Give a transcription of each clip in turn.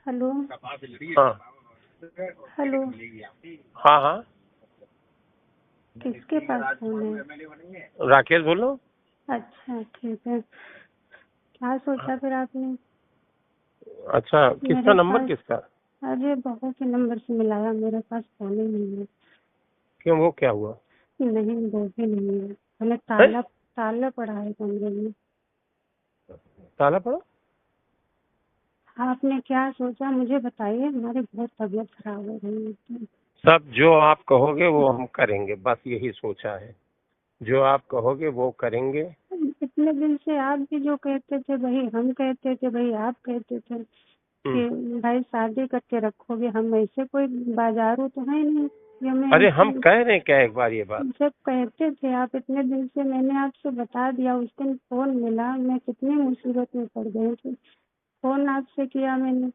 Hello. हाँ hello. हाँ हाँ, किसके पास फोन है? राकेश बोलो। अच्छा ठीक है। क्या सोचा फिर आपने? अच्छा, किसका मेरे नंबर पास किसका? अरे बहू के नंबर से मिलाया, मेरे पास फोन ही नहीं है। क्यों, वो क्या हुआ? नहीं, वो भी नहीं है। मैंने है? ताला ताला पड़ा है कमरे में। ताला पड़ा? आपने क्या सोचा मुझे बताइए, हमारी बहुत तबीयत खराब हो रही है। सब जो आप कहोगे वो हम करेंगे, बस यही सोचा है। जो आप कहोगे वो करेंगे। इतने दिन से आप भी जो कहते थे वही हम कहते थे, वही आप कहते थे हम्म। कि भाई शादी करके रखोगे। हम ऐसे कोई बाजारू तो है नहीं कि हमें अरे हम ऐसे कह रहे हैं क्या एक बार ये बात? जब कहते थे आप इतने दिन से, मैंने आपसे बता दिया। उस दिन फोन मिला, मैं कितनी मुसीबत में पड़ गई थी। फोन आपसे किया मैंने,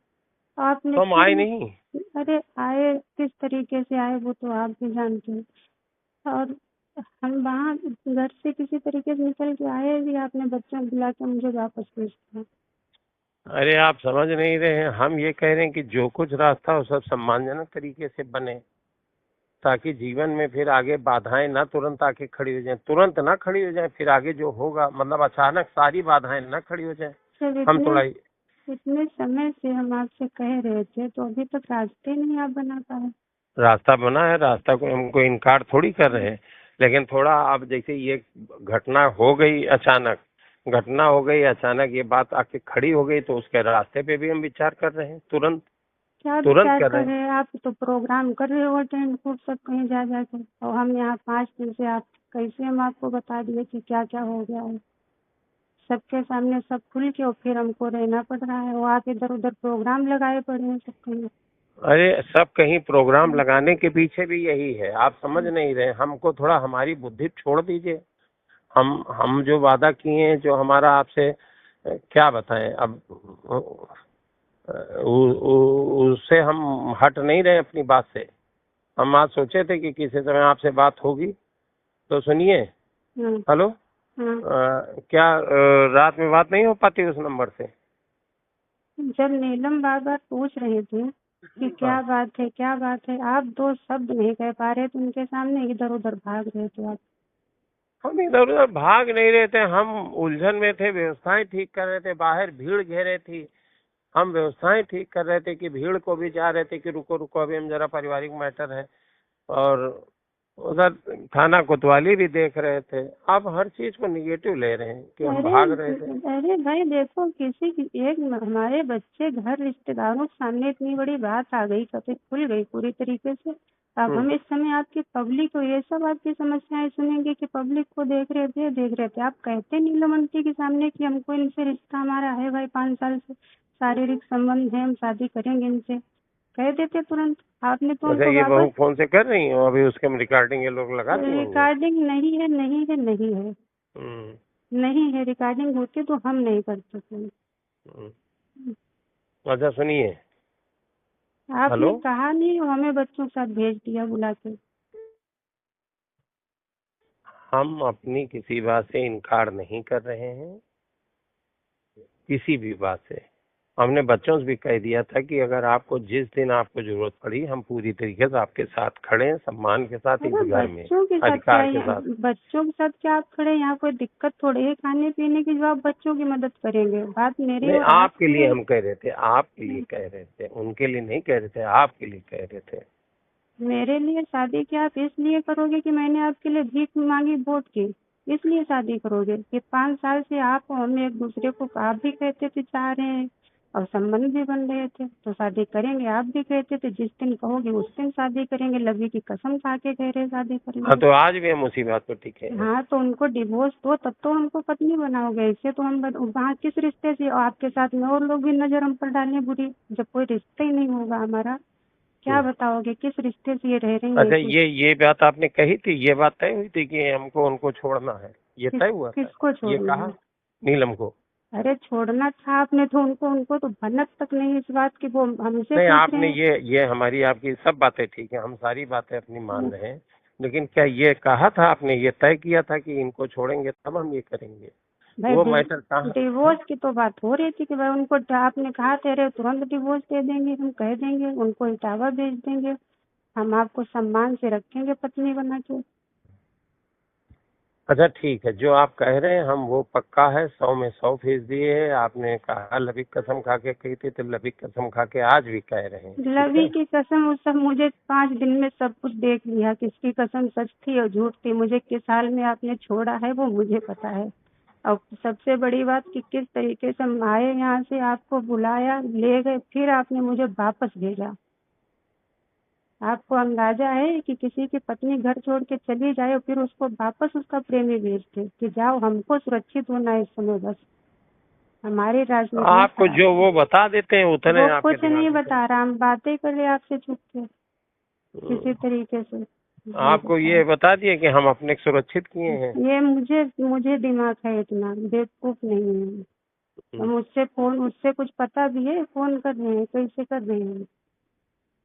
आपने तो हम फिर आए नहीं। अरे आए, किस तरीके से आए वो तो आप भी जानते हैं। और हम वहाँ घर से किसी तरीके से निकल के आए भी, आपने बच्चों को बुला के मुझे वापस भेज दिया। अरे आप समझ नहीं रहे हैं, हम ये कह रहे हैं कि जो कुछ रास्ता हो सब सम्मानजनक तरीके से बने, ताकि जीवन में फिर आगे बाधाएं ना तुरंत आके खड़ी हो जाएं, तुरंत ना खड़ी हो जाएं, फिर आगे जो होगा मतलब अचानक सारी बाधाएं ना खड़ी हो जाएं। जब हम इतने थोड़ा इतने समय से हम आपसे कह रहे थे, तो अभी तक रास्ते नहीं आप बना पाए। रास्ता बना है, रास्ता को हमको इनकार थोड़ी कर रहे हैं, लेकिन थोड़ा अब जैसे ये घटना हो गई अचानक, घटना हो गई अचानक, ये बात आके खड़ी हो गई, तो उसके रास्ते पे भी हम विचार कर रहे हैं, तुरंत क्या तुरंत विचार कर कर रहे हैं। रहे हैं? आप तो प्रोग्राम कर रहे हो अटेंड खूब सब कहीं जा जाकर, और हम यहाँ 5 दिन से आप कैसे हम आपको बता दिए कि क्या क्या हो गया है सबके सामने, सब खुल के, और फिर हमको रहना पड़ रहा है। वो आप इधर उधर प्रोग्राम लगाए पड़े हैं सब कहीं। अरे सब कहीं प्रोग्राम लगाने के पीछे भी यही है, आप समझ नहीं रहे। हमको थोड़ा हमारी बुद्धि छोड़ दीजिए। हम जो वादा किए हैं, जो हमारा आपसे क्या बताएं अब, उससे हम हट नहीं रहे अपनी बात से। हम आज सोचे थे कि किसी समय आपसे बात होगी, तो सुनिए। हम्म। हेलो। हाँ। क्या रात में बात नहीं हो पाती उस नंबर से? जब नीलम बार बार पूछ रही थी कि क्या हाँ, बात है क्या बात है, आप 2 शब्द नहीं कह पा रहे थे उनके सामने, इधर उधर भाग रहे थे आप। हम इधर उधर भाग नहीं रहे थे, हम उलझन में थे, व्यवस्थाएं ठीक कर रहे थे, बाहर भीड़ घेरे थी। हम व्यवस्थाएं ठीक कर रहे थे कि भीड़ को भी चाह रहे थे कि रुको रुको, अभी हम जरा पारिवारिक मैटर है। और उधर थाना कोतवाली भी देख रहे थे। आप हर चीज को निगेटिव ले रहे हैं कि हम अरे भाग रहे थे। अरे भाई देखो, किसी की एक हमारे बच्चे घर रिश्तेदारों के सामने इतनी बड़ी बात आ गई, कभी खुल गई पूरी तरीके से। अब हम्म। हम इस समय आपकी पब्लिक को ये सब आपकी समस्याएं सुनेंगे कि पब्लिक को देख रहे थे। आप कहते नीलमंती के सामने कि हमको इनसे रिश्ता हमारा है भाई, 5 साल से शारीरिक संबंध है, हम शादी करेंगे इनसे, कह देते तुरंत। आपने तो अच्छा, उनको ये बहू वापस फोन से कर रही हो अभी, उसके रिकॉर्डिंग ये लोग लगा दिए होंगे। रिकॉर्डिंग नहीं है, नहीं है, नहीं है, हम्म। नहीं है। रिकॉर्डिंग होती तो हम नहीं करते थे। हम्म। अच्छा सुनिए। हेलो। आपने कहा नहीं, हमें बच्चों के साथ भेज दिया बुला के। हम अपनी किसी बात से इनकार नहीं कर रहे हैं, किसी भी बात से। हमने बच्चों से भी कह दिया था कि अगर आपको जिस दिन आपको जरूरत पड़ी, हम पूरी तरीके से आपके साथ खड़े हैं, सम्मान के साथ, अरे इस घर में बच्चों के साथ क्या अधिकार के है? साथ। बच्चों के साथ क्या आप खड़े? यहाँ कोई दिक्कत थोड़ी है खाने पीने की जो आप बच्चों की मदद करेंगे। बात मेरी नहीं, और आपके आपकी लिए है। हम कह रहे थे, आपके लिए कह रहे थे, उनके लिए नहीं कह रहे थे, आपके लिए कह रहे थे। मेरे लिए शादी क्या आप इसलिए करोगे कि मैंने आपके लिए भीख मांगी वोट की? इसलिए शादी करोगे कि 5 साल से आप और हम एक दूसरे को, आप भी कहते थे चाह रहे हैं और संबंध भी बन रहे थे, तो शादी करेंगे। आप भी कहते थे जिस दिन कहोगे उस दिन शादी करेंगे, लवी की कसम खा के कह रहे शादी हाँ, करेंगे। तो आज भी हम उसी बात पर टिके हैं। हाँ, तो उनको डिवोर्स दो तब तो हमको पत्नी बनाओगे। ऐसे तो हम वहाँ किस रिश्ते से? और आपके साथ में और लोग भी नजर हम पर डालें बुरी, जब कोई रिश्ता ही नहीं होगा हमारा। क्या हम्म। बताओगे किस रिश्ते से ये रह रही हैं? अच्छा, ये बात आपने कही थी, ये बात तय हुई थी कि हमको उनको छोड़ना है, ये तय हुआ था? किसको ये छोड़ना कहा है? नीलम को? अरे छोड़ना था आपने तो उनको उनको तो भनक तक नहीं इस बात की, वो हमसे नहीं, पूछ रहे आपने हैं। ये हमारी आपकी सब बातें ठीक है, हम सारी बातें अपनी मान रहे हैं, लेकिन क्या ये कहा था आपने, ये तय किया था कि इनको छोड़ेंगे तब हम ये करेंगे? भाई वो मैटर कहाँ? डिवोर्स की तो बात हो रही थी कि भाई उनको आपने कहा थे तुरंत डिवोर्स दे देंगे, हम कह देंगे उनको इटावा भेज देंगे, हम आपको सम्मान से रखेंगे पत्नी बना के। अच्छा ठीक है, जो आप कह रहे हैं हम वो पक्का है, 100 में 100% है। आपने कहा लबी कसम खा के कही थी, तो लबी कसम खा के आज भी कह रहे हैं, ठीक लवी है? की कसम वो सब मुझे 5 दिन में सब कुछ देख लिया, किसकी कसम सच थी और झूठ थी, मुझे किस हाल में आपने छोड़ा है वो मुझे पता है। और सबसे बड़ी बात कि किस तरीके से हम आए यहाँ से, आपको बुलाया, ले गए, फिर आपने मुझे वापस भेजा। आपको अंदाजा है कि किसी की पत्नी घर छोड़ के चली जाए और फिर उसको वापस उसका प्रेमी भेजते कि जाओ, हमको सुरक्षित होना है इस समय, बस हमारी राजनीति में आपको जो वो बता देते हैं उतने वो आपके कुछ नहीं दिमाग में बता रहा, हम बातें कर रहे आपसे चुप के किसी हम्म। तरीके से। आपको ये बता दिए कि हम अपने को सुरक्षित किए हैं। ये मुझे दिमाग है, इतना बेवकूफ नहीं है। तो मुझसे कुछ पता भी है, फोन कर रहे हैं, कैसे कर रहे हैं?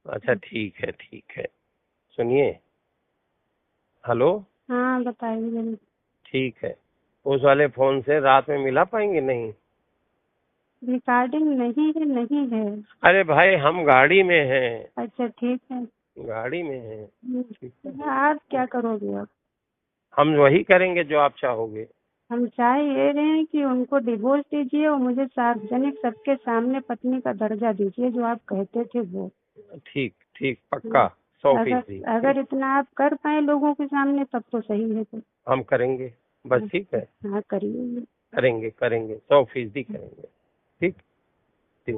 अच्छा ठीक है, ठीक है, सुनिए, हेलो, हाँ बताइए। ठीक है, उस वाले फोन से रात में मिला पाएंगे? नहीं। रिकॉर्डिंग नहीं है, नहीं है। अरे भाई हम गाड़ी में हैं, अच्छा ठीक है। गाड़ी में हैं, ठीक है। आप क्या करोगे अब? हम वही करेंगे जो आप चाहोगे। हम चाह ये रहे हैं कि उनको डिवोर्स दीजिए और मुझे सार्वजनिक सबके सामने पत्नी का दर्जा दीजिए जो आप कहते थे वो। ठीक ठीक, पक्का 100%। अगर इतना आप कर पाए लोगों के सामने तब तो सही है। तो हम करेंगे, बस ठीक है, हाँ करिए। करेंगे करेंगे 100% करेंगे। ठीक ठीक।